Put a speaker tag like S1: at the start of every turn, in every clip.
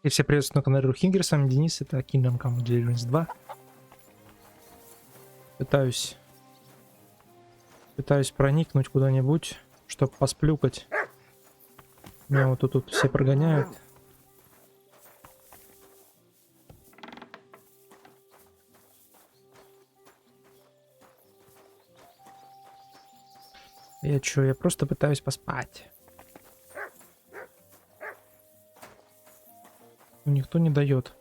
S1: И все приветствую на канале Рухингер, с вами Денис, это Kingdom Come Deliverance 2. Пытаюсь проникнуть куда-нибудь, чтобы посплюкать. Меня вот тут все прогоняют. Я просто пытаюсь поспать. Никто не дает.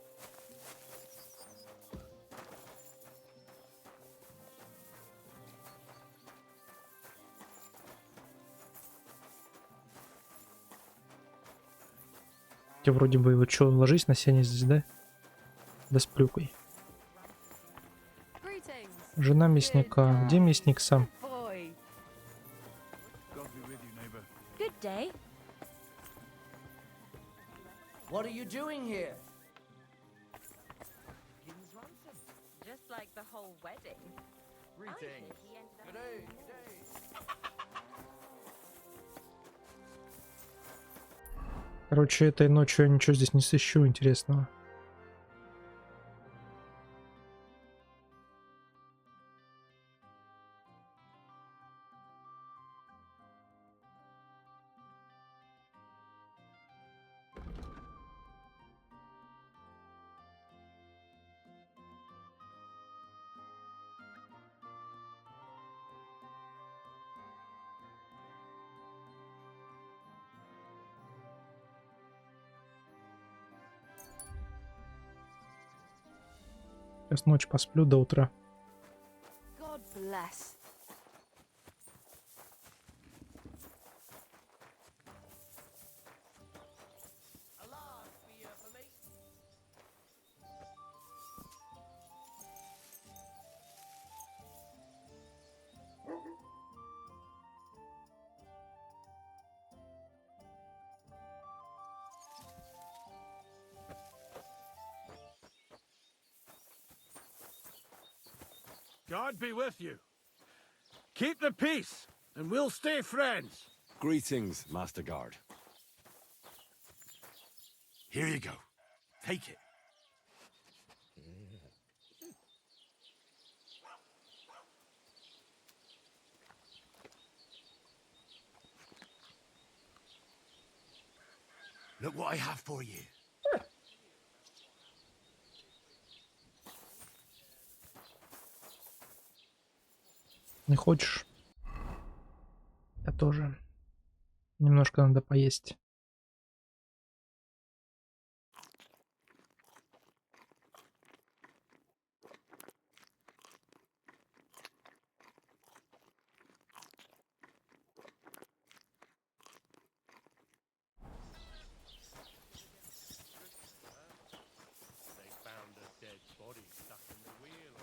S1: Хотя вроде бы вот что, ложись на сене здесь, да? Да с плюкой. Жена мясника. Где мясник сам?
S2: What are you doing here?
S3: Just like the whole wedding.
S2: Greetings. G'day, g'day.
S1: Короче, этой ночью я ничего здесь не сыщу интересного. Сейчас ночь посплю до утра.
S3: God bless.
S4: God be with you. Keep the peace, and we'll stay friends.
S5: Greetings, Master Guard.
S4: Here you go. Take it. Look what I have for you.
S1: Не хочешь? Я тоже. Немножко надо поесть.
S4: They found a dead body stuck in the wheel.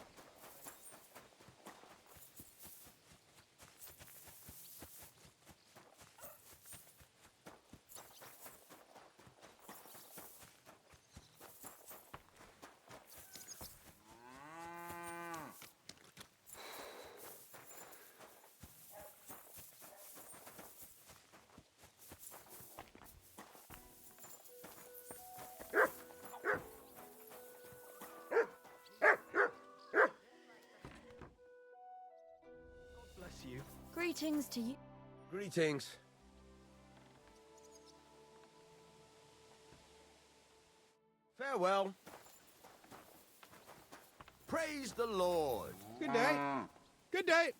S2: Bless you.
S3: Greetings to you.
S2: Greetings. Farewell. Praise the Lord.
S4: Good day. Good day.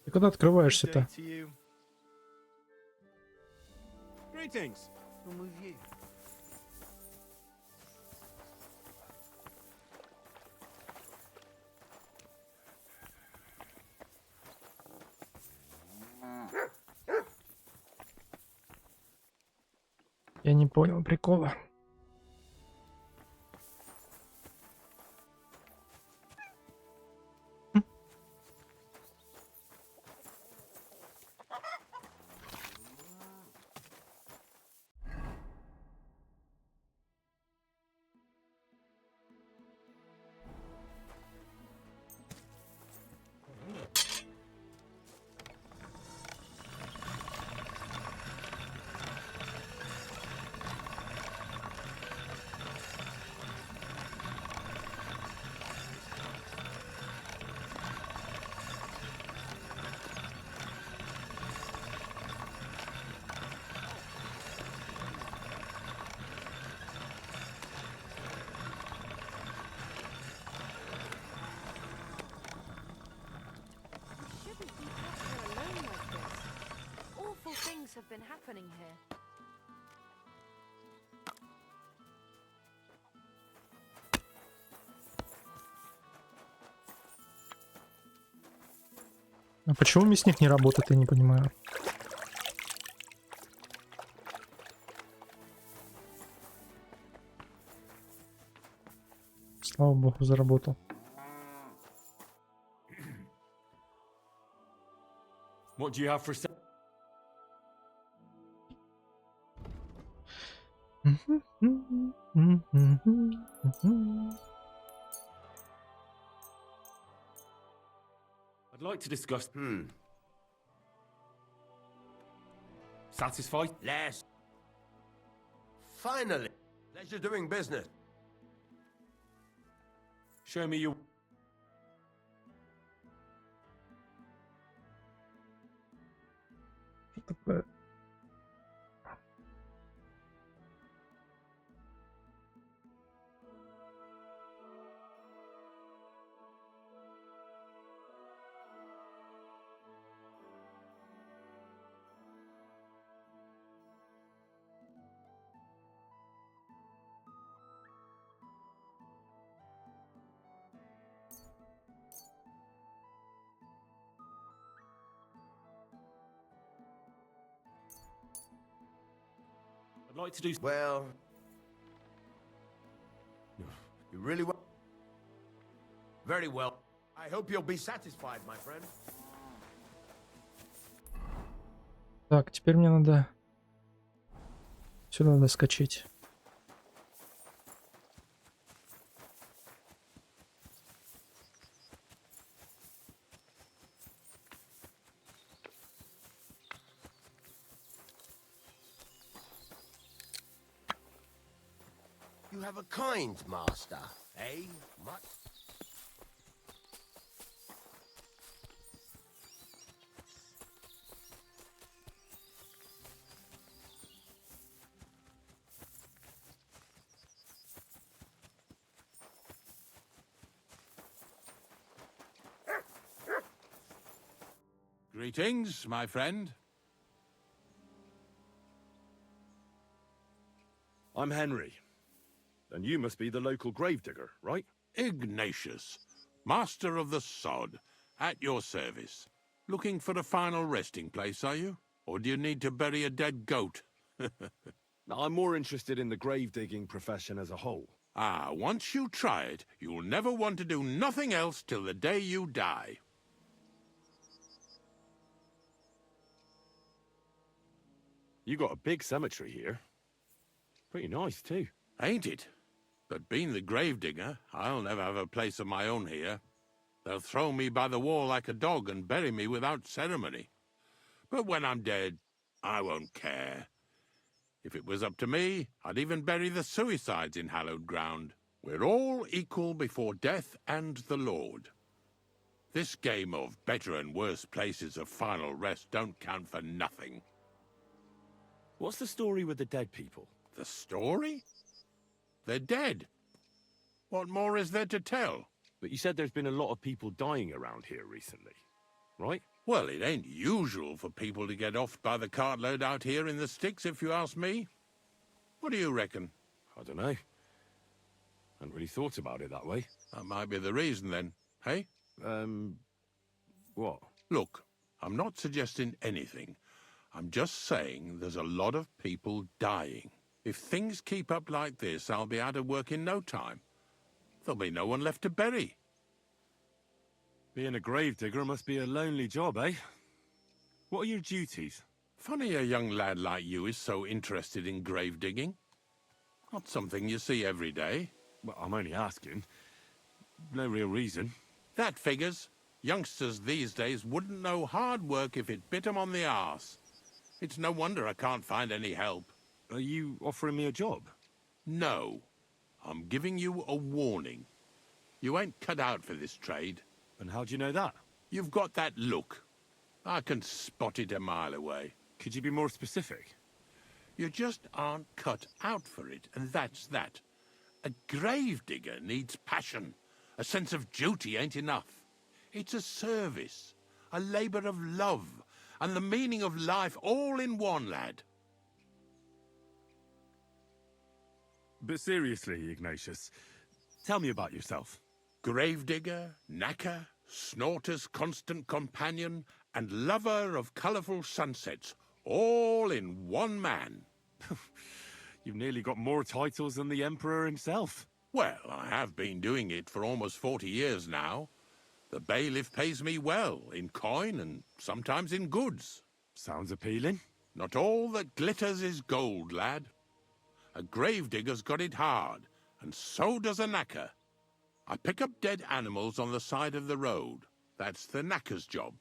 S1: Ты когда
S4: Good
S1: открываешься-то?
S4: day to you. Greetings.
S2: I'm with you.
S1: Я не понял прикола.
S3: have been happening here.
S1: А почему мясник не работает, я не понимаю. Слава богу, заработал.
S5: What do you have for sale? I'd like to discuss. Satisfied?
S2: Less. Finally. Pleasure doing business.
S5: Show me your.
S1: Что такое?
S5: I'd like to do.
S2: Well, you really well. Very well. I hope you'll be satisfied, my friend.
S1: Так, теперь мне надо сюда доскочить.
S2: You have a kind master, eh? Much.
S4: Greetings, my friend.
S5: I'm Henry. And you must be the local gravedigger, right?
S4: Ignatius, master of the sod, at your service. Looking for a final resting place, are you? Or do you need to bury a dead goat?
S5: Now, I'm more interested in the grave digging profession as a whole.
S4: Ah, once you try it, you'll never want to do nothing else till the day you die.
S5: You got a big cemetery here. Pretty nice, too.
S4: Ain't it? But being the gravedigger, I'll never have a place of my own here. They'll throw me by the wall like a dog and bury me without ceremony. But when I'm dead, I won't care. If it was up to me, I'd even bury the suicides in hallowed ground. We're all equal before death and the Lord. This game of better and worse places of final rest don't count for nothing.
S5: What's the story with the dead people?
S4: The story? They're dead. What more is there to tell?
S5: But you said there's been a lot of people dying around here recently, right?
S4: Well, it ain't usual for people to get offed by the cartload out here in the sticks, if you ask me. What do you reckon?
S5: I don't know. Hadn't really thought about it that way.
S4: That might be the reason, then, hey?
S5: What?
S4: Look, I'm not suggesting anything. I'm just saying there's a lot of people dying. If things keep up like this, I'll be out of work in no time. There'll be no one left to bury.
S5: Being a gravedigger must be a lonely job, eh? What are your duties?
S4: Funny a young lad like you is so interested in grave digging. Not something you see every day.
S5: Well, I'm only asking. No real reason.
S4: That figures. Youngsters these days wouldn't know hard work if it bit 'em on the arse. It's no wonder I can't find any help.
S5: Are you offering me a job?
S4: No. I'm giving you a warning. You ain't cut out for this trade.
S5: And how do you know that?
S4: You've got that look. I can spot it a mile away.
S5: Could you be more specific?
S4: You just aren't cut out for it, and that's that. A gravedigger needs passion. A sense of duty ain't enough. It's a service, a labour of love, and the meaning of life all in one, lad.
S5: But seriously, Ignatius, tell me about yourself.
S4: Gravedigger, knacker, snorter's constant companion, and lover of colourful sunsets, all in one man.
S5: You've nearly got more titles than the Emperor himself.
S4: Well, I have been doing it for almost 40 years now. The bailiff pays me well, in coin and sometimes in goods.
S5: Sounds appealing.
S4: Not all that glitters is gold, lad. A gravedigger's got it hard, and so does a knacker. I pick up dead animals on the side of the road. That's the knacker's job.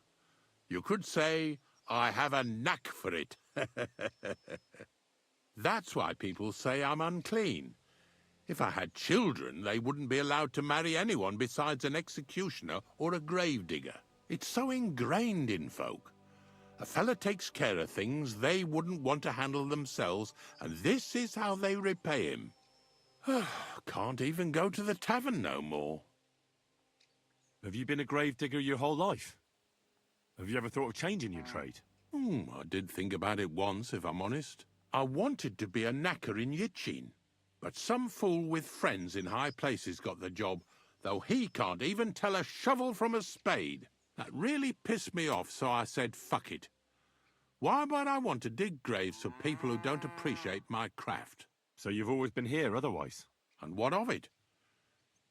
S4: You could say I have a knack for it. That's why people say I'm unclean. If I had children, they wouldn't be allowed to marry anyone besides an executioner or a gravedigger. It's so ingrained in folk. A fella takes care of things they wouldn't want to handle themselves, and this is how they repay him. Can't even go to the tavern no more.
S5: Have you been a gravedigger your whole life? Have you ever thought of changing your trade?
S4: I did think about it once, if I'm honest. I wanted to be a knacker in Yitchin, but some fool with friends in high places got the job, though he can't even tell a shovel from a spade. That really pissed me off, so I said, fuck it. Why would I want to dig graves for people who don't appreciate my craft?
S5: So you've always been here otherwise?
S4: And what of it?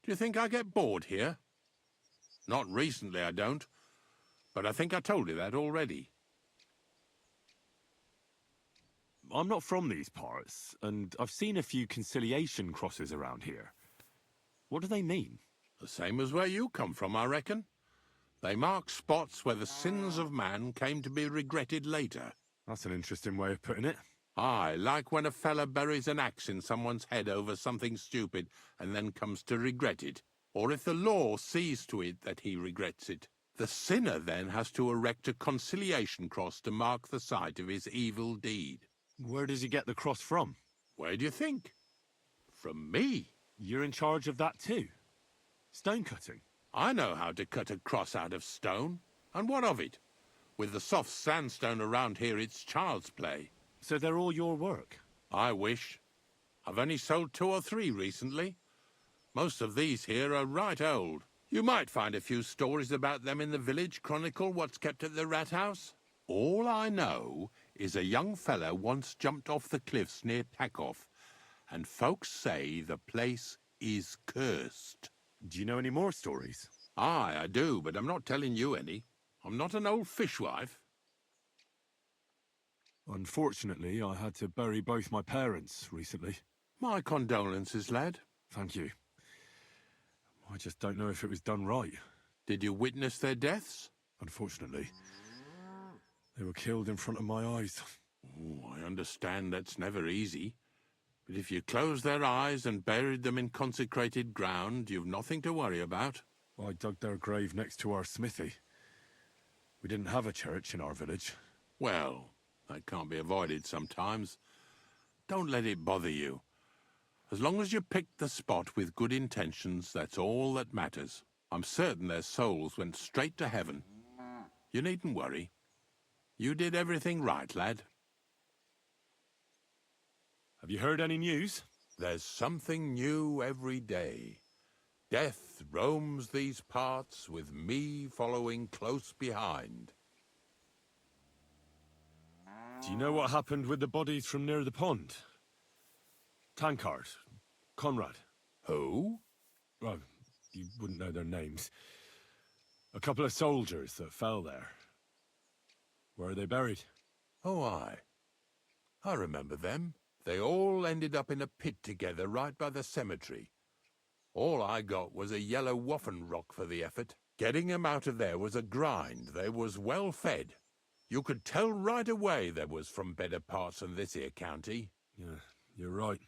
S4: Do you think I get bored here? Not recently, I don't. But I think I told you that already.
S5: I'm not from these parts, and I've seen a few conciliation crosses around here. What do they mean?
S4: The same as where you come from, I reckon. They mark spots where the sins of man came to be regretted later.
S5: That's an interesting way of putting it.
S4: Aye, like when a fella buries an axe in someone's head over something stupid and then comes to regret it. Or if the law sees to it that he regrets it. The sinner then has to erect a conciliation cross to mark the site of his evil deed.
S5: Where does he get the cross from?
S4: Where do you think? From me.
S5: You're in charge of that too? Stone cutting?
S4: I know how to cut a cross out of stone. And what of it? With the soft sandstone around here, it's child's play.
S5: So they're all your work?
S4: I wish. I've only sold 2 or 3 recently. Most of these here are right old. You might find a few stories about them in the village chronicle what's kept at the rat house. All I know is a young fella once jumped off the cliffs near Takoff, and folks say the place is cursed.
S5: Do you know any more stories?
S4: Aye, I do, but I'm not telling you any. I'm not an old fishwife.
S5: Unfortunately, I had to bury both my parents recently.
S4: My condolences, lad.
S5: Thank you. I just don't know if it was done right.
S4: Did you witness their deaths?
S5: Unfortunately. They were killed in front of my eyes.
S4: Oh, I understand that's never easy. But if you closed their eyes and buried them in consecrated ground, you've nothing to worry about.
S5: I dug their grave next to our smithy. We didn't have a church in our village.
S4: Well, that can't be avoided sometimes. Don't let it bother you. As long as you picked the spot with good intentions, that's all that matters. I'm certain their souls went straight to heaven. You needn't worry. You did everything right, lad.
S5: Have you heard any news?
S4: There's something new every day. Death roams these parts, with me following close behind.
S5: Do you know what happened with the bodies from near the pond? Tankard, Conrad.
S4: Who?
S5: Well, you wouldn't know their names. A couple of soldiers that fell there. Where are they buried?
S4: Oh, aye. I remember them. They all ended up in a pit together right by the cemetery. All I got was a yellow waffen rock for the effort. Getting them out of there was a grind. They was well fed. You could tell right away they was from better parts than this here county.
S5: Yeah, you're right.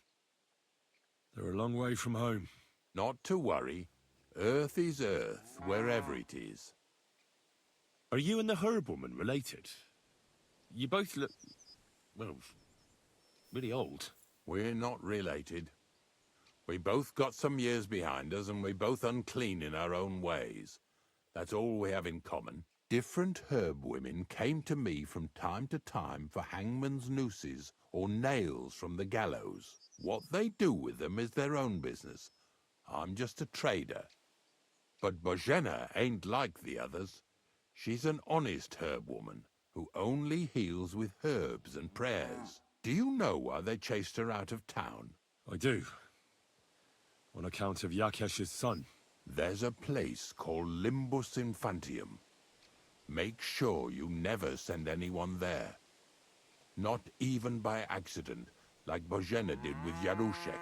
S5: They're a long way from home.
S4: Not to worry. Earth is earth, wherever it is.
S5: Are you and the herb woman related? You both look, well, really old.
S4: We're not related. We both got some years behind us, and we're both unclean in our own ways. That's all we have in common. Different herb women came to me from time to time for hangman's nooses or nails from the gallows. What they do with them is their own business. I'm just a trader. But Bozhena ain't like the others. She's an honest herb woman who only heals with herbs and prayers. Do you know why they chased her out of town?
S5: I do. On account of Yakesh's son.
S4: There's a place called Limbus Infantium. Make sure you never send anyone there. Not even by accident, like Bozhena did with Yarushek.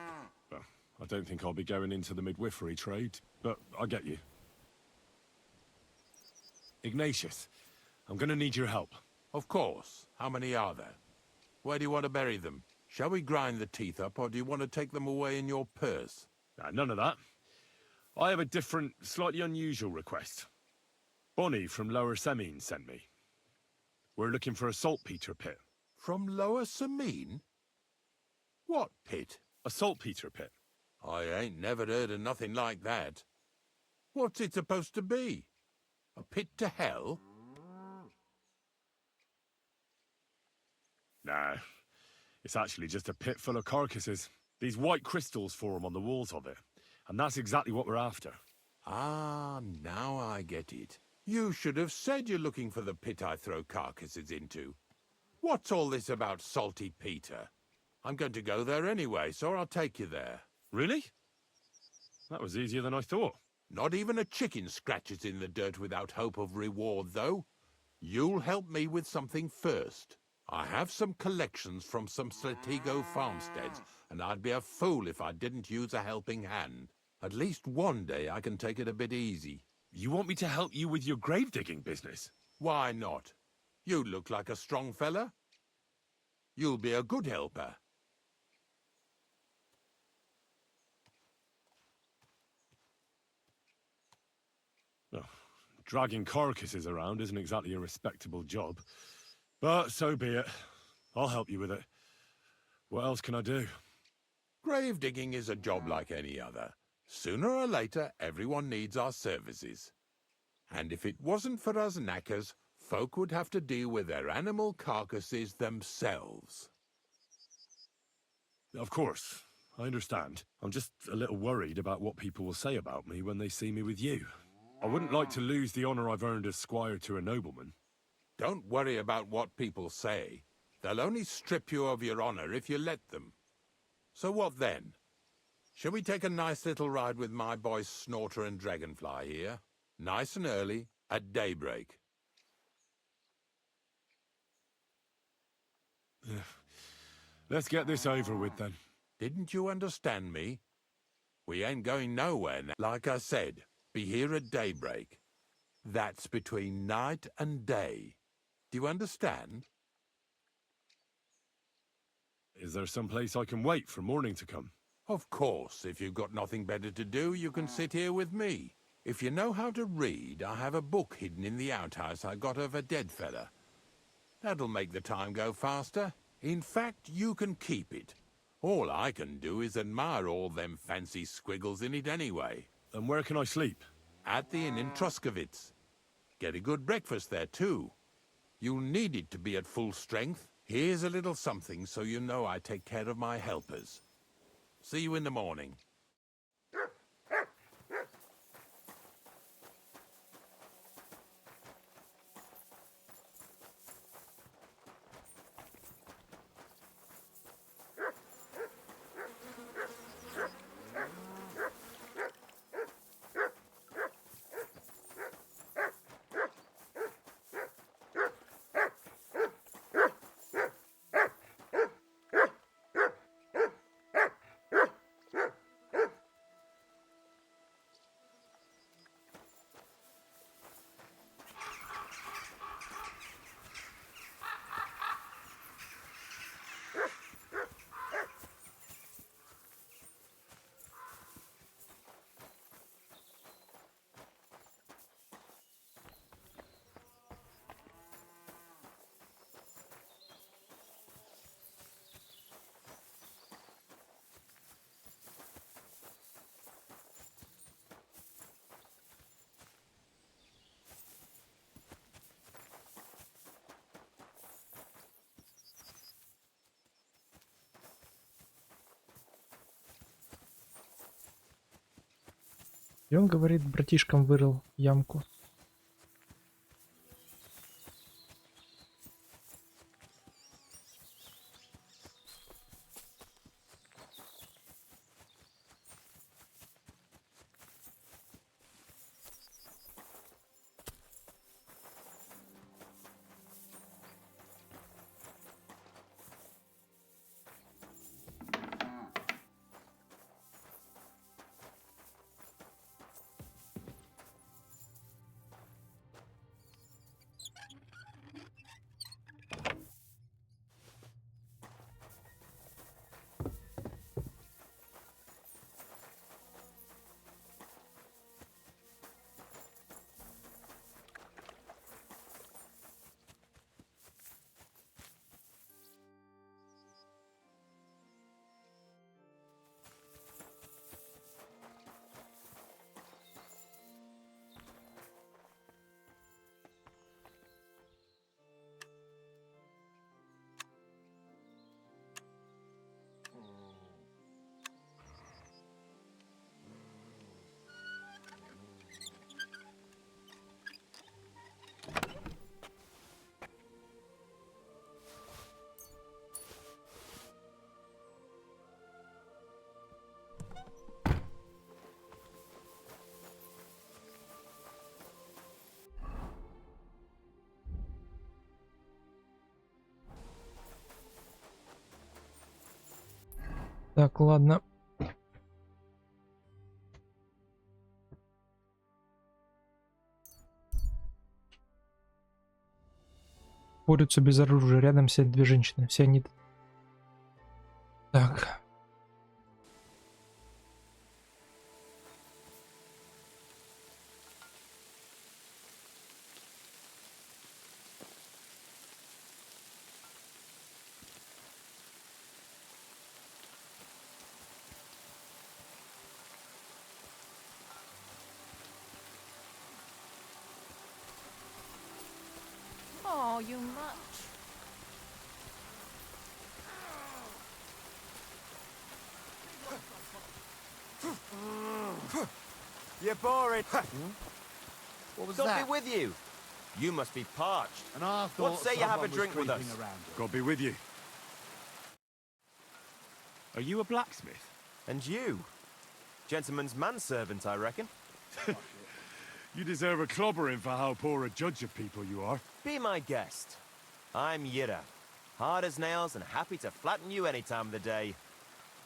S5: Well, I don't think I'll be going into the midwifery trade, but I get you. Ignatius, I'm gonna need your help.
S4: Of course. How many are there? Where do you want to bury them? Shall we grind the teeth up, or do you want to take them away in your purse?
S5: None of that. I have a different, slightly unusual request. Bonnie from Lower Semine sent me. We're looking for a saltpeter pit.
S4: From Lower Semine? What pit?
S5: A saltpeter pit.
S4: I ain't never heard of nothing like that. What's it supposed to be? A pit to hell?
S5: Nah, it's actually just a pit full of carcasses. These white crystals form on the walls of it, and that's exactly what we're after.
S4: Ah, now I get it. You should have said you're looking for the pit I throw carcasses into. What's all this about Salty Peter? I'm going to go there anyway, so I'll take you there.
S5: Really? That was easier than I thought.
S4: Not even a chicken scratches in the dirt without hope of reward, though. You'll help me with something first. I have some collections from some Sletigo farmsteads, and I'd be a fool if I didn't use a helping hand. At least one day I can take it a bit easy.
S5: You want me to help you with your grave digging business?
S4: Why not? You look like a strong fella. You'll be a good helper.
S5: Oh, dragging carcasses around isn't exactly a respectable job. But so be it. I'll help you with it. What else can I do?
S4: Grave digging is a job like any other. Sooner or later, everyone needs our services. And if it wasn't for us knackers, folk would have to deal with their animal carcasses themselves.
S5: Of course, I understand. I'm just a little worried about what people will say about me when they see me with you. I wouldn't like to lose the honor I've earned as squire to a nobleman.
S4: Don't worry about what people say. They'll only strip you of your honor if you let them. So what then? Shall we take a nice little ride with my boys Snorter and Dragonfly here? Nice and early, at daybreak.
S5: Let's get this over with then.
S4: Didn't you understand me? We ain't going nowhere now. Like I said, be here at daybreak. That's between night and day. Do you understand?
S5: Is there some place I can wait for morning to come?
S4: Of course, if you've got nothing better to do, you can sit here with me. If you know how to read, I have a book hidden in the outhouse I got of a dead fella. That'll make the time go faster. In fact, you can keep it. All I can do is admire all them fancy squiggles in it anyway.
S5: And where can I sleep?
S4: At the inn in Truskowitz. Get a good breakfast there, too. You'll need it to be at full strength. Here's a little something so you know I take care of my helpers. See you in the morning.
S1: И он говорит, братишкам вырыл ямку. Так, ладно. Борются без оружия. Рядом сидят две женщины. Все они... Так.
S3: Oh, you much.
S6: You're boring.
S2: What was
S6: God
S2: that?
S6: be with you. You must be parched.
S2: And I
S6: What
S2: thought
S6: say you have a
S2: someone was
S6: drink with us?
S2: creeping around.
S5: God be with you. Are you a blacksmith?
S6: And you? Gentleman's manservant, I reckon.
S5: You deserve a clobbering for how poor a judge of people you are.
S6: Be my guest. I'm Yira. Hard as nails and happy to flatten you any time of the day.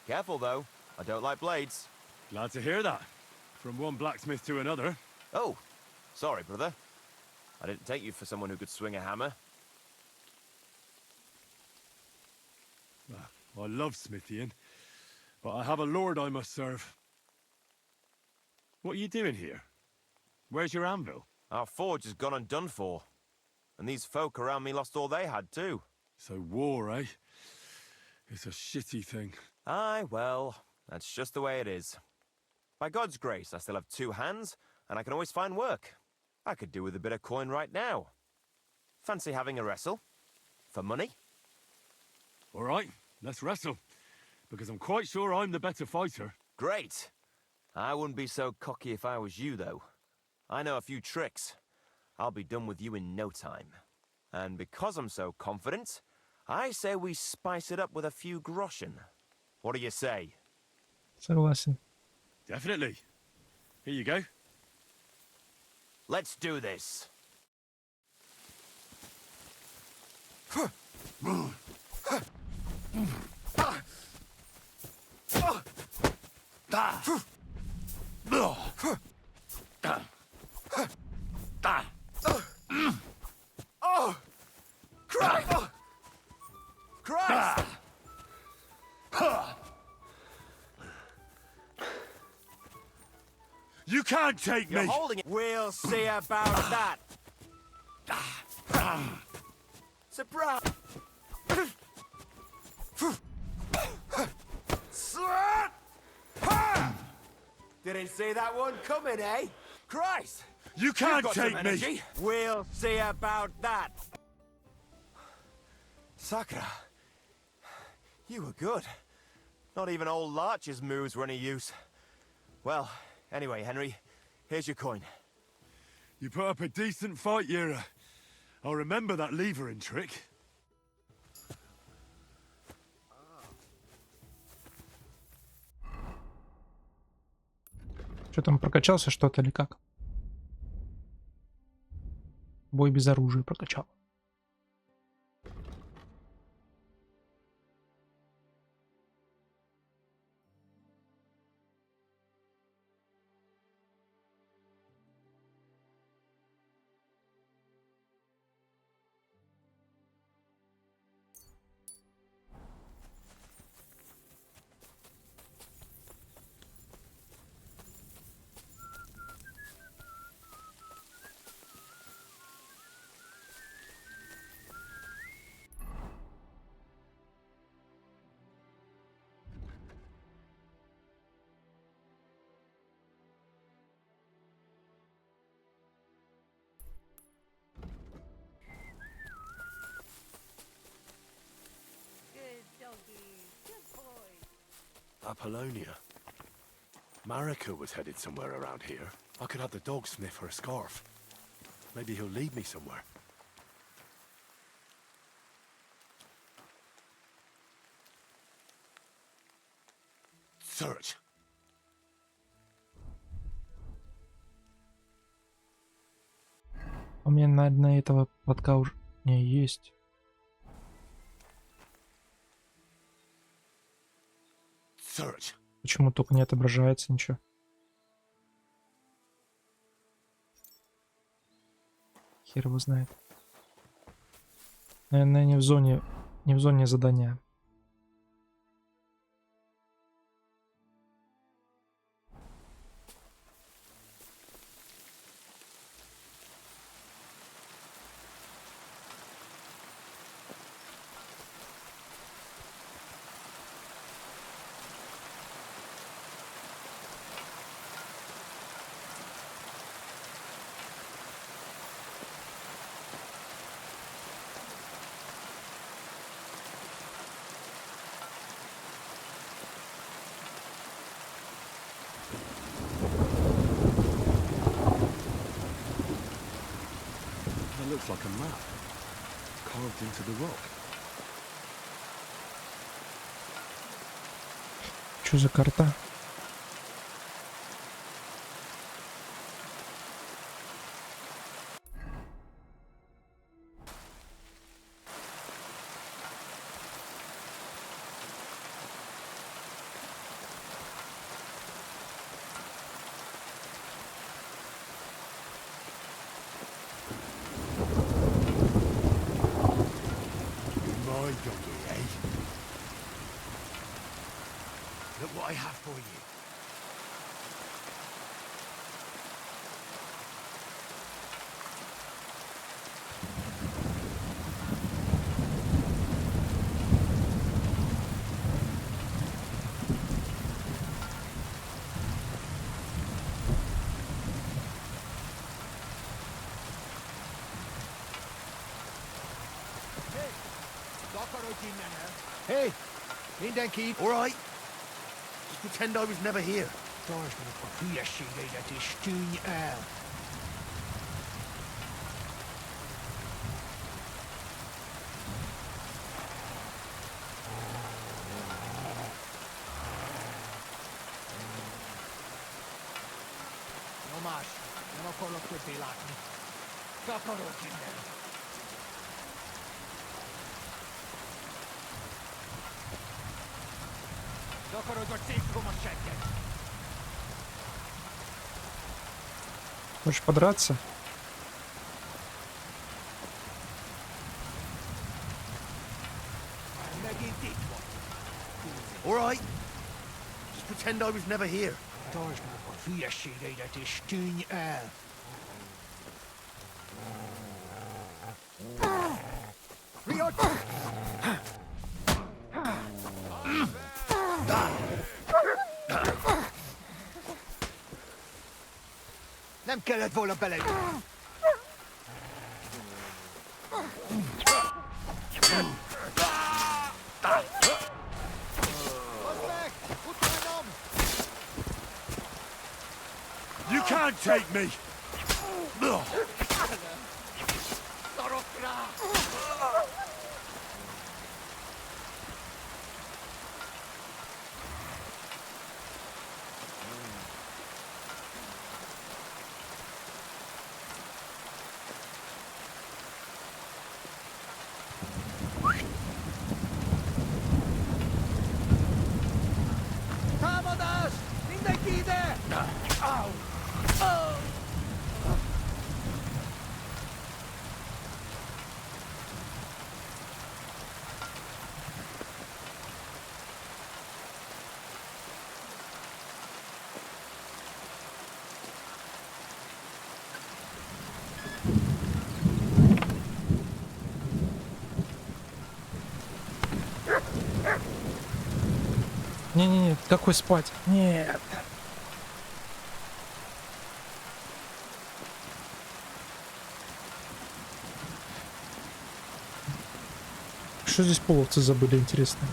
S6: Careful, though. I don't like blades.
S5: Glad to hear that. From one blacksmith to another.
S6: Oh, sorry, brother. I didn't take you for someone who could swing a hammer.
S5: I love smithying, but I have a lord I must serve. What are you doing here? Where's your anvil?
S6: Our forge has gone undone for. And these folk around me lost all they had, too.
S5: So war, eh? It's a shitty thing.
S6: Aye, well, that's just the way it is. By God's grace, I still have two hands, and I can always find work. I could do with a bit of coin right now. Fancy having a wrestle? For money?
S5: All right, let's wrestle. Because I'm quite sure I'm the better fighter.
S6: Great. I wouldn't be so cocky if I was you, though. I know a few tricks. I'll be done with you in no time. And because I'm so confident, I say we spice it up with a few groschen. What do you say?
S1: Согласен.
S5: Definitely. Here you go.
S6: Let's do this. Oh! Christ! Christ!
S5: You can't take
S6: You're
S5: me!
S6: holding it. We'll see about that. Surprise! Didn't see that one coming, eh? Christ!
S5: You
S6: You've
S5: can't
S6: got some
S5: take me!
S6: energy. We'll see about that. Sakura, you were good. Not even old Larch's moves were any use. Well, anyway, Henry, Here's your coin.
S5: You put up a decent fight, Yura. I'll remember that levering trick.
S1: Что там, прокачался что-то или как? Бой без оружия прокачал.
S3: Good doggy. Good boy.
S5: Apollonia. Marika was headed somewhere around here. I could have the dog sniff her scarf. Maybe he'll lead me somewhere. Search.
S1: У меня на этого платка уже не есть.
S5: Search.
S1: Почему только не отображается ничего? Хер его знает. Наверное, не в зоне задания.
S5: That looks like a map. Carved into the rock.
S1: Что за карта?
S5: My doggy, eh? Look what I have for you.
S2: Hey, ain't that kid?
S5: All right. Just pretend I was never here.
S2: No masz, nie ma kolor tej latni. Kappa rodzinę. Dokoro do цифру мачете.
S1: Хочешь подраться?
S5: All right. Just pretend I was never here.
S2: Doors na voor 4 CD dat is steun el. Riot! Nem kellett volna bele.
S5: You can't take me. Ugh.
S1: Не-не-не, какой спать? Нет. Что здесь половцы забыли, интересно?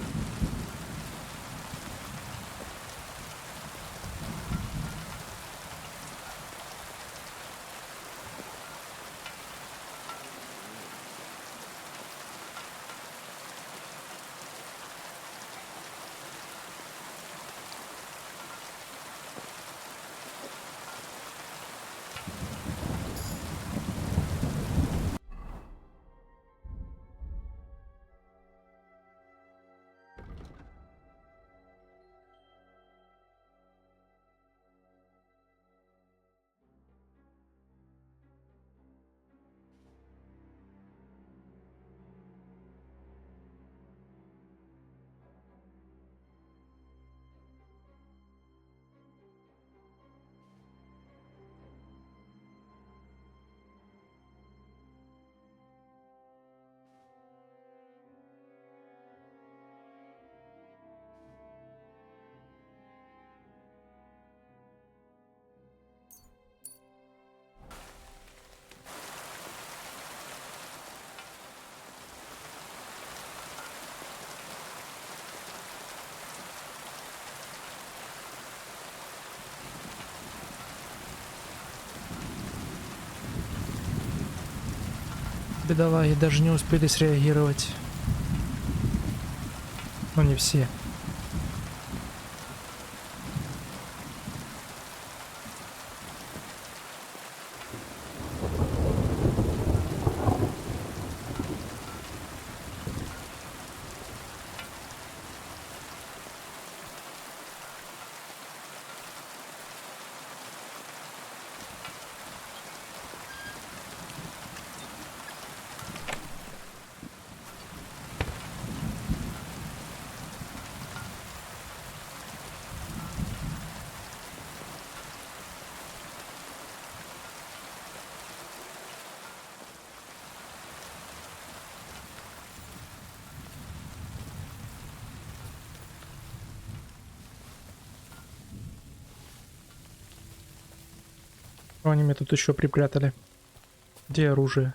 S1: Бедолаги даже не успели среагировать. Но не все. Что они мне тут еще припрятали? Где оружие?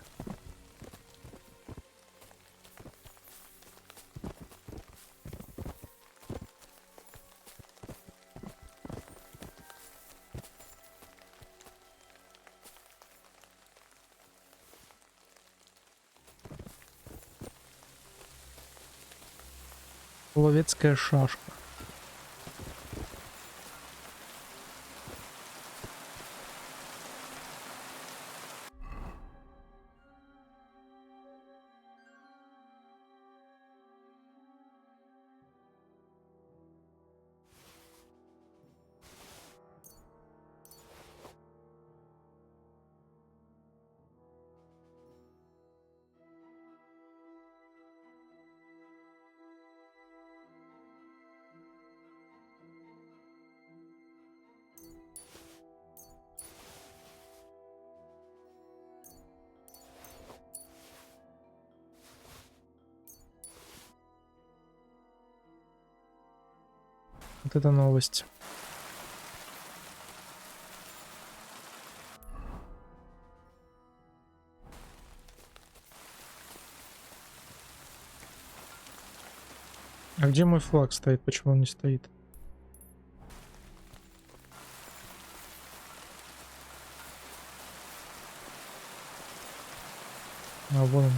S1: Ловецкая шашка. Вот это новость. А где мой флаг стоит? Почему он не стоит? вон он.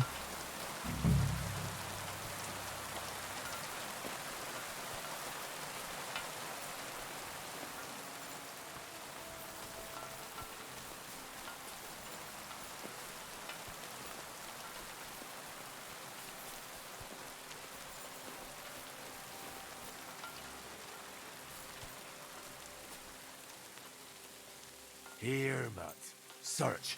S5: Here, Matt. Search.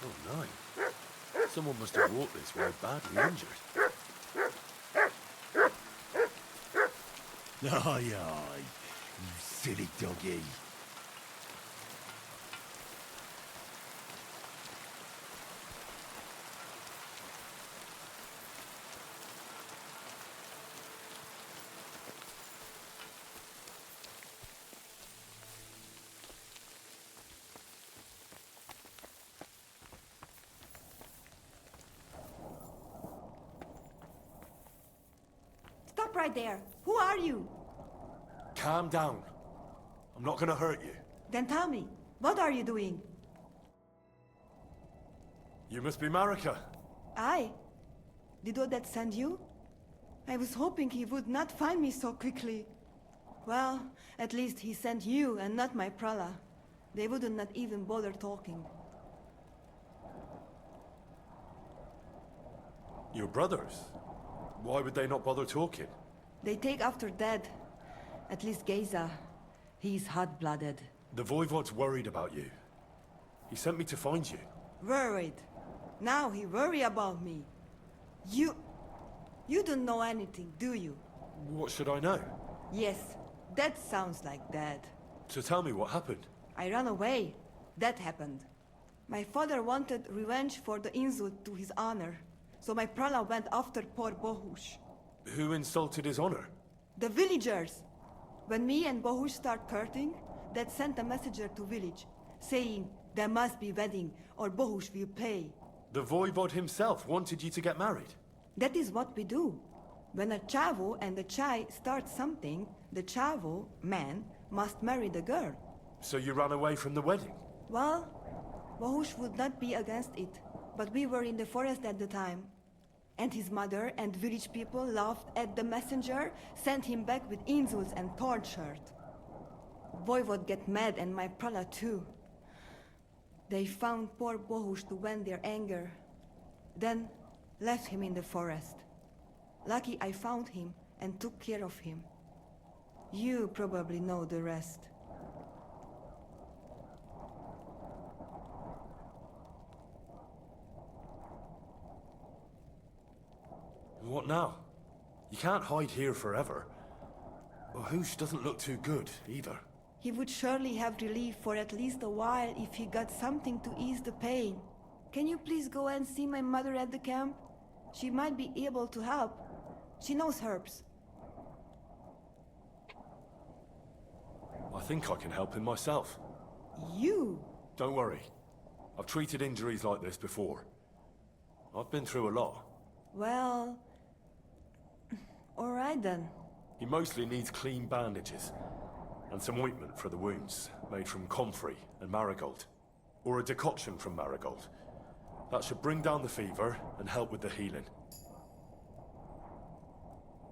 S5: Oh, no. Someone must have walked this way badly injured. Aye, aye, you silly doggy.
S3: Stop right there. Who are you?
S5: Calm down. I'm not gonna hurt you.
S3: Then tell me, what are you doing?
S5: You must be Marika.
S3: I? Did Odette send you? I was hoping he would not find me so quickly. Well, at least he sent you and not my prala. They wouldn't not even bother talking.
S5: Your brothers? Why would they not bother talking?
S3: They take after Dad. At least Geza. He's hot-blooded.
S5: The Voivod's worried about you. He sent me to find you.
S3: Worried. Now he worry about me. You don't know anything, do you?
S5: What should I know?
S3: Yes, that sounds like Dad.
S5: So tell me what happened.
S3: I ran away. That happened. My father wanted revenge for the insult to his honor. So my prala went after poor Bohush.
S5: Who insulted his honor?
S3: The villagers! When me and Bohush start courting, Dad sent a messenger to village, saying there must be wedding or Bohush will pay.
S5: The Voivod himself wanted you to get married.
S3: That is what we do. When a chavo and a chai start something, the chavo, man, must marry the girl.
S5: So you ran away from the wedding?
S3: Well, Bohush would not be against it, but we were in the forest at the time. And his mother and village people laughed at the messenger, sent him back with insults and tortured. Voivod get mad and my prala too. They found poor Bohush to vent their anger. Then left him in the forest. Lucky I found him and took care of him. You probably know the rest.
S5: What now? You can't hide here forever. Bohush doesn't look too good, either.
S3: He would surely have relief for at least a while if he got something to ease the pain. Can you please go and see my mother at the camp? She might be able to help. She knows herbs.
S5: I think I can help him myself.
S3: You?
S5: Don't worry. I've treated injuries like this before. I've been through a lot.
S3: Well... Alright then.
S5: He mostly needs clean bandages and some ointment for the wounds, made from comfrey and marigold, or a decoction from marigold. That should bring down the fever and help with the healing.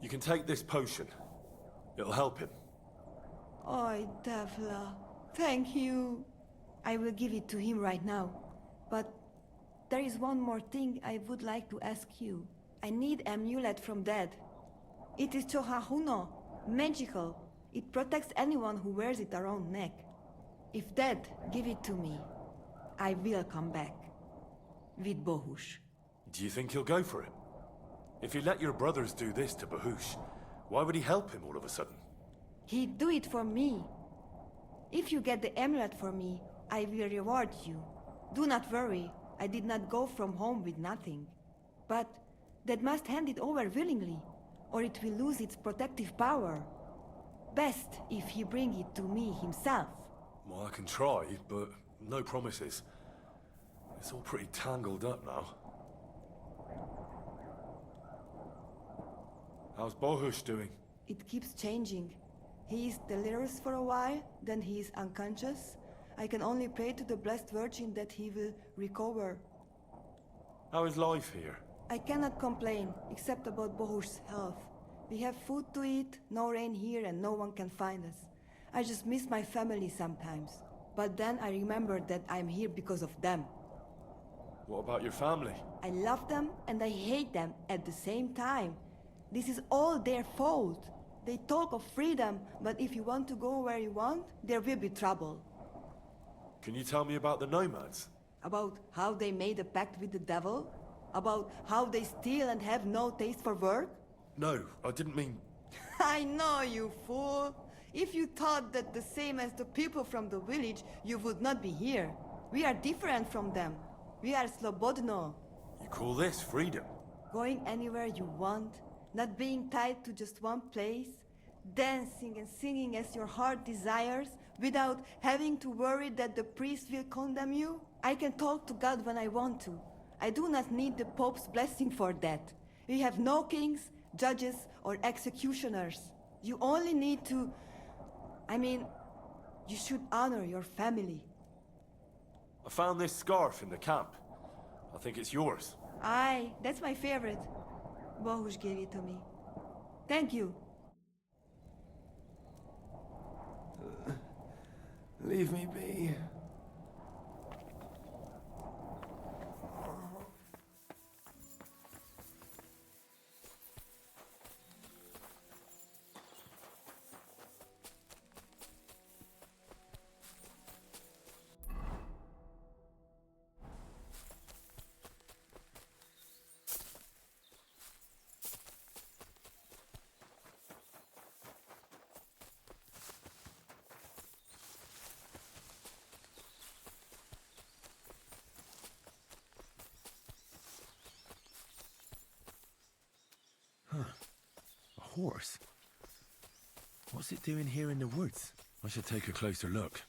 S5: You can take this potion. It'll help him.
S3: Oi, Devla. Thank you. I will give it to him right now. But there is one more thing I would like to ask you. I need amulet from Dad. It is Chohahuno, magical. It protects anyone who wears it around neck. If Dad give it to me, I will come back. With Bohush.
S5: Do you think he'll go for it? If he let your brothers do this to Bahush, why would he help him all of a sudden?
S3: He'd do it for me. If you get the amulet for me, I will reward you. Do not worry, I did not go from home with nothing. But Dad must hand it over willingly, or it will lose its protective power. Best if he bring it to me himself.
S5: Well, I can try, but no promises. It's all pretty tangled up now. How's Bohush doing?
S3: It keeps changing. He is delirious for a while, then he is unconscious. I can only pray to the Blessed Virgin that he will recover.
S5: How is life here?
S3: I cannot complain, except about Bohush's health. We have food to eat, no rain here, and no one can find us. I just miss my family sometimes. But then I remember that I'm here because of them.
S5: What about your family?
S3: I love them and I hate them at the same time. This is all their fault. They talk of freedom, but if you want to go where you want, there will be trouble.
S5: Can you tell me about the nomads?
S3: About how they made a pact with the devil? About how they steal and have no taste for work?
S5: No, I didn't mean...
S3: I know, you fool! If you thought that the same as the people from the village, you would not be here. We are different from them. We are slobodno.
S5: You call this freedom?
S3: Going anywhere you want, not being tied to just one place, dancing and singing as your heart desires, without having to worry that the priest will condemn you. I can talk to God when I want to. I do not need the Pope's blessing for that. We have no kings, judges, or executioners. You only need to... you should honor your family.
S5: I found this scarf in the camp. I think it's yours.
S3: Aye, that's my favorite. Bohush gave it to me. Thank you.
S7: Leave me be.
S5: A horse? What's it doing here in the woods? I should take a closer look.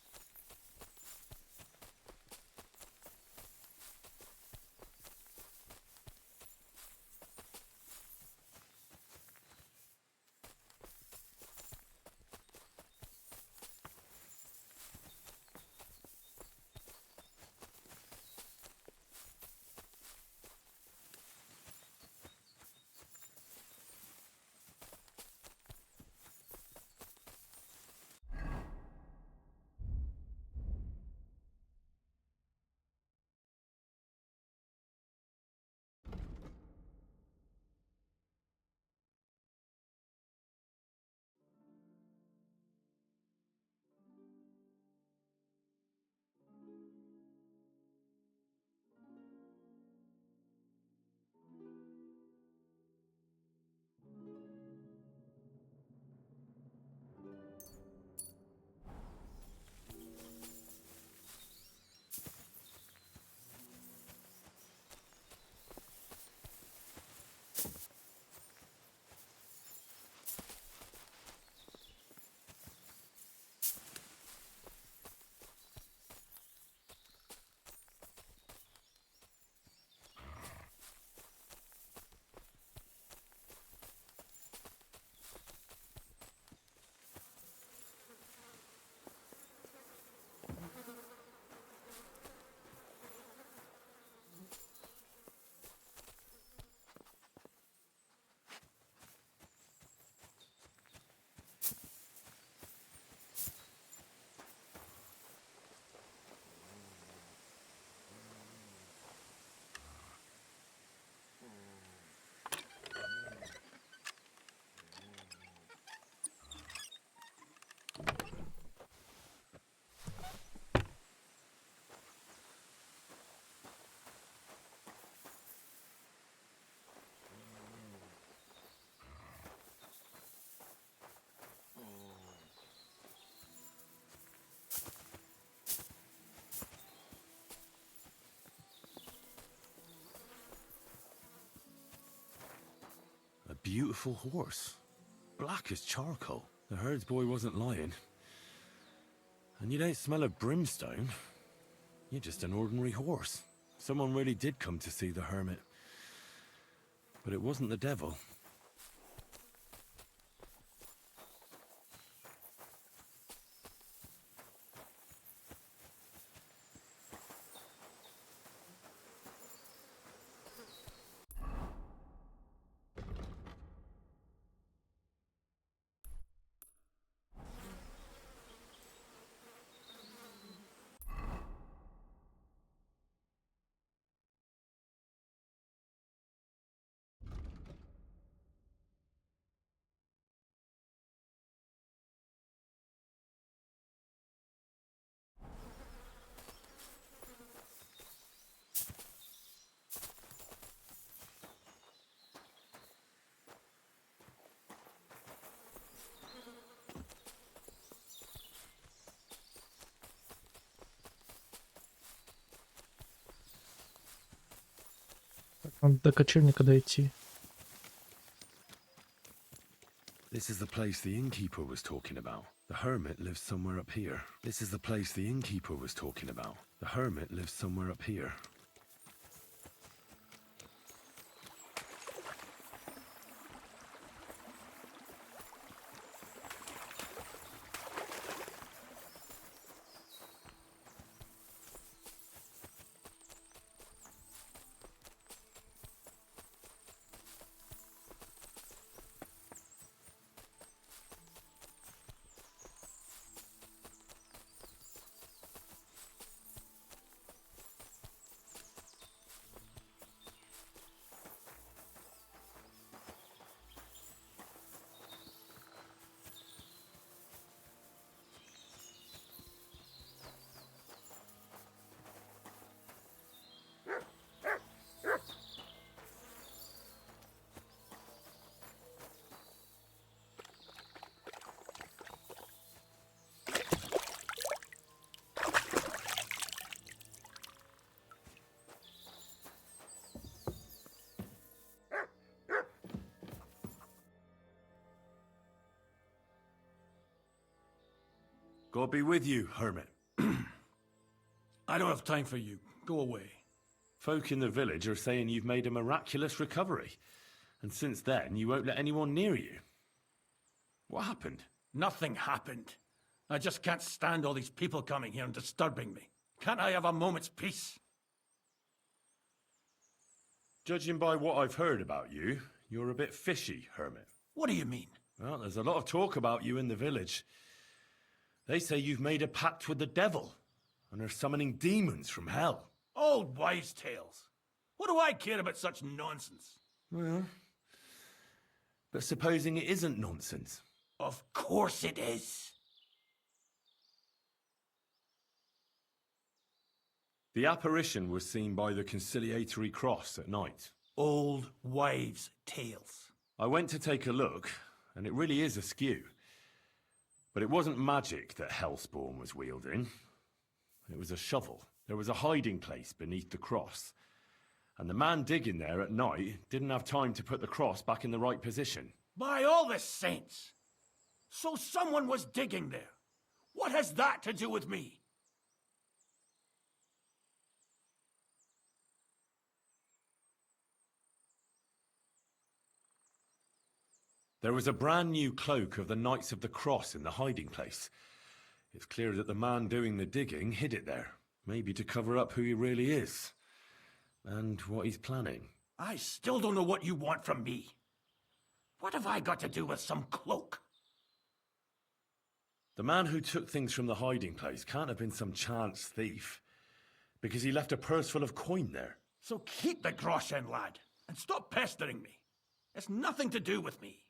S5: beautiful horse. Black as charcoal. The herds boy wasn't lying. And you don't smell of brimstone. You're just an ordinary horse. Someone really did come to see the hermit. But it wasn't the devil.
S1: Надо до кочевника дойти.
S5: This is the place the innkeeper was talking about. The hermit lives somewhere up here. This is the place the innkeeper was talking about. The hermit lives somewhere up here. God be with you, hermit.
S8: I don't have time for you. Go away.
S5: Folk in the village are saying you've made a miraculous recovery. And since then, you won't let anyone near you. What happened?
S8: Nothing happened. I just can't stand all these people coming here and disturbing me. Can't I have a moment's peace?
S5: Judging by what I've heard about you, you're a bit fishy, hermit.
S8: What do you mean?
S5: Well, there's a lot of talk about you in the village. They say you've made a pact with the devil, and are summoning demons from hell.
S8: Old wives' tales. What do I care about such nonsense?
S5: Well, but supposing it isn't nonsense.
S8: Of course it is.
S5: The apparition was seen by the conciliatory cross at night.
S8: Old wives' tales.
S5: I went to take a look, and it really is askew. But it wasn't magic that Hellspawn was wielding. It was a shovel. There was a hiding place beneath the cross. And the man digging there at night didn't have time to put the cross back in the right position.
S8: By all the saints! So someone was digging there. What has that to do with me?
S5: There was a brand new cloak of the Knights of the Cross in the hiding place. It's clear that the man doing the digging hid it there, maybe to cover up who he really is, and what he's planning.
S8: I still don't know what you want from me. What have I got to do with some cloak?
S5: The man who took things from the hiding place can't have been some chance thief, because he left a purse full of coin there.
S8: So keep the groschen, lad, and stop pestering me. It's nothing to do with me.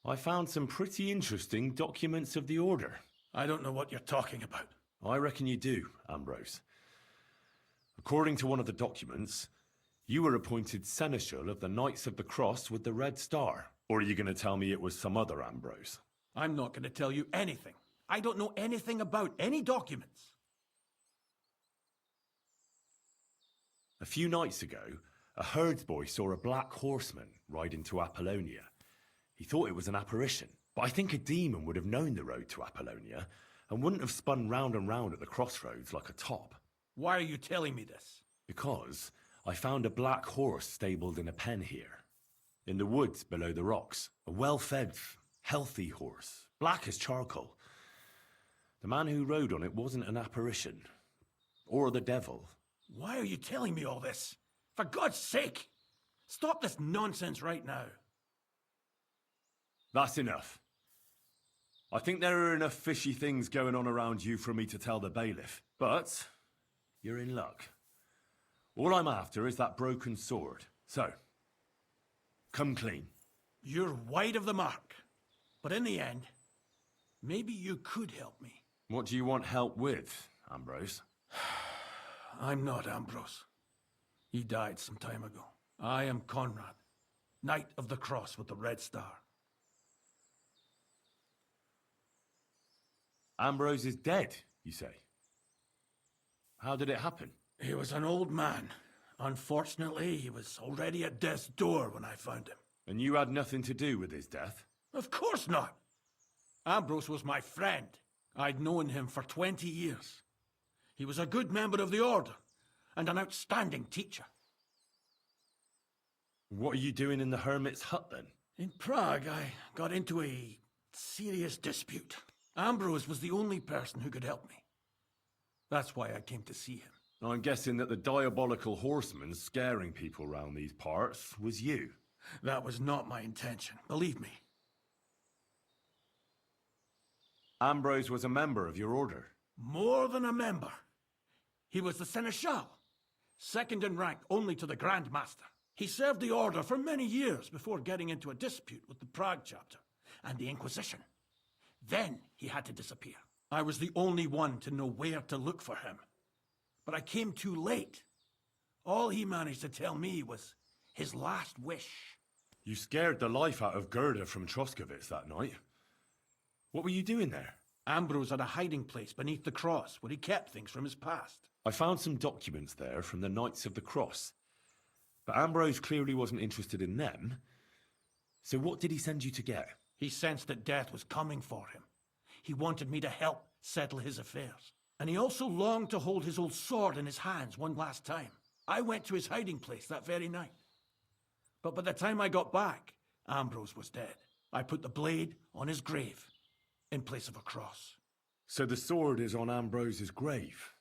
S5: I found some pretty interesting documents of the Order.
S8: I don't know what you're talking about.
S5: I reckon you do, Ambrose. According to one of the documents, you were appointed Seneschal of the Knights of the Cross with the Red Star. Or are you going to tell me it was some other Ambrose?
S8: I'm not going to tell you anything. I don't know anything about any documents.
S5: A few nights ago, A herdsboy saw a black horseman ride into Apollonia. He thought it was an apparition, but I think a demon would have known the road to Apollonia and wouldn't have spun round and round at the crossroads like a top.
S8: Why are you telling me this?
S5: Because I found a black horse stabled in a pen here. In the woods below the rocks. A well-fed, healthy horse. Black as charcoal. The man who rode on it wasn't an apparition. Or the devil.
S8: Why are you telling me all this? For God's sake! Stop this nonsense right now.
S5: That's enough. I think there are enough fishy things going on around you for me to tell the bailiff. But you're in luck. All I'm after is that broken sword. So, come clean.
S8: You're wide of the mark. But in the end, maybe you could help me.
S5: What do you want help with, Ambrose?
S8: I'm not Ambrose. He died some time ago. I am Conrad, Knight of the Cross with the Red Star.
S5: Ambrose is dead, you say? How did it happen?
S8: He was an old man. Unfortunately, he was already at death's door when I found him.
S5: And you had nothing to do with his death?
S8: Of course not. Ambrose was my friend. I'd known him for 20 years. He was a good member of the Order and an outstanding teacher.
S5: What are you doing in the hermit's hut then?
S8: In Prague, I got into a serious dispute. Ambrose was the only person who could help me. That's why I came to see him.
S5: I'm guessing that the diabolical horseman scaring people round these parts was you.
S8: That was not my intention, believe me.
S5: Ambrose was a member of your order.
S8: More than a member. He was the Seneschal, second in rank only to the Grand Master. He served the Order for many years before getting into a dispute with the Prague chapter and the Inquisition. Then he had to disappear. I was the only one to know where to look for him. But I came too late. All he managed to tell me was his last wish.
S5: You scared the life out of Gerda from Troskovitz that night. What were you doing there?
S8: Ambrose had a hiding place beneath the cross where he kept things from his past.
S5: I found some documents there from the Knights of the Cross. But Ambrose clearly wasn't interested in them. So what did he send you to get?
S8: He sensed that death was coming for him. He wanted me to help settle his affairs. And he also longed to hold his old sword in his hands one last time. I went to his hiding place that very night. But by the time I got back, Ambrose was dead. I put the blade on his grave in place of a cross.
S5: So the sword is on Ambrose's grave.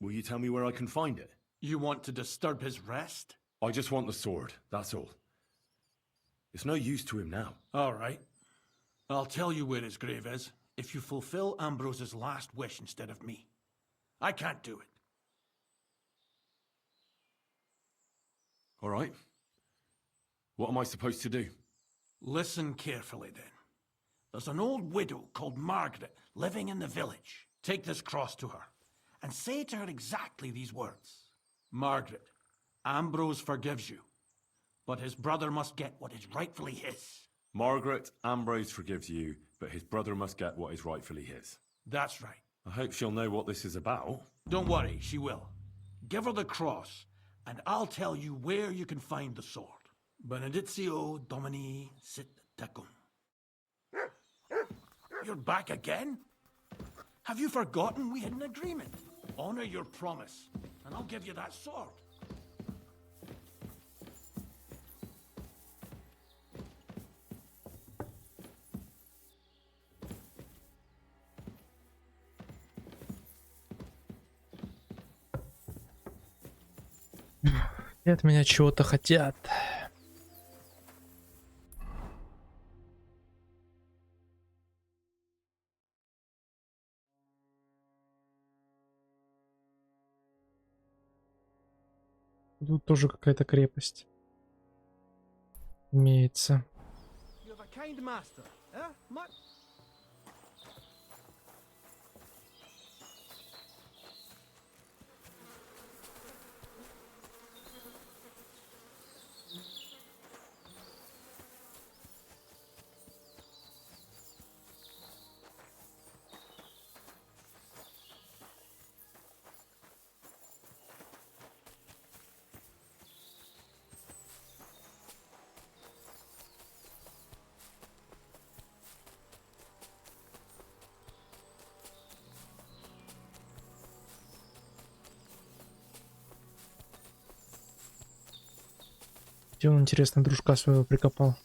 S5: Will you tell me where I can find it?
S8: You want to disturb his rest?
S5: I just want the sword, that's all. It's no use to him now.
S8: All right. I'll tell you where his grave is if you fulfill Ambrose's last wish instead of me. I can't do it.
S5: All right. What am I supposed to do?
S8: Listen carefully, then. There's an old widow called Margaret living in the village. Take this cross to her and say to her exactly these words. Margaret, Ambrose forgives you, but his brother must get what is rightfully his.
S5: Margaret, Ambrose forgives you, but his brother must get what is rightfully his.
S8: That's right.
S5: I hope she'll know what this is about.
S8: Don't worry, she will. Give her the cross, and I'll tell you where you can find the sword. Benedictio Domini sit tecum. You're back again? Have you forgotten we had an agreement? Honor your promise, and I'll give you that sword.
S1: И от меня чего-то хотят. Тут тоже какая-то крепость имеется. Где он, интересно, дружка своего прикопал?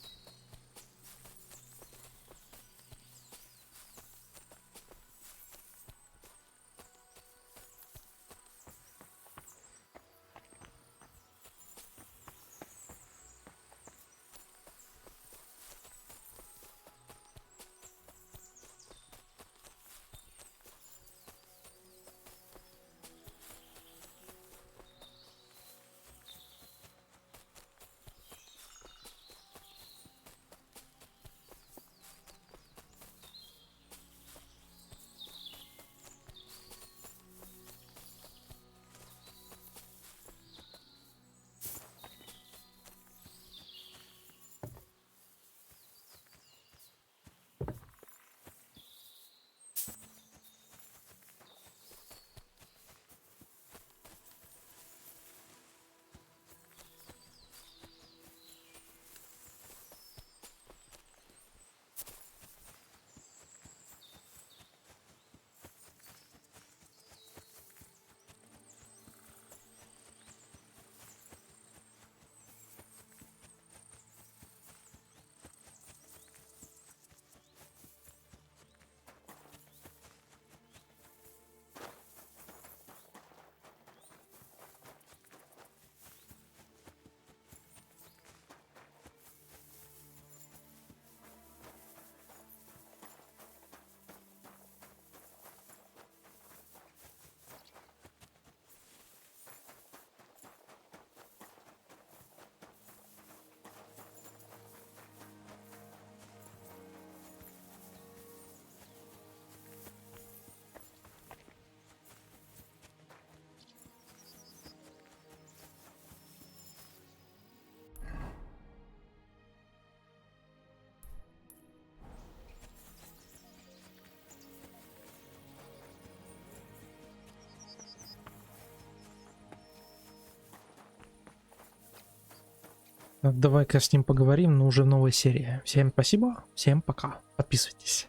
S1: Давай-ка с ним поговорим, но уже в новой серии. Всем спасибо, всем пока. Подписывайтесь.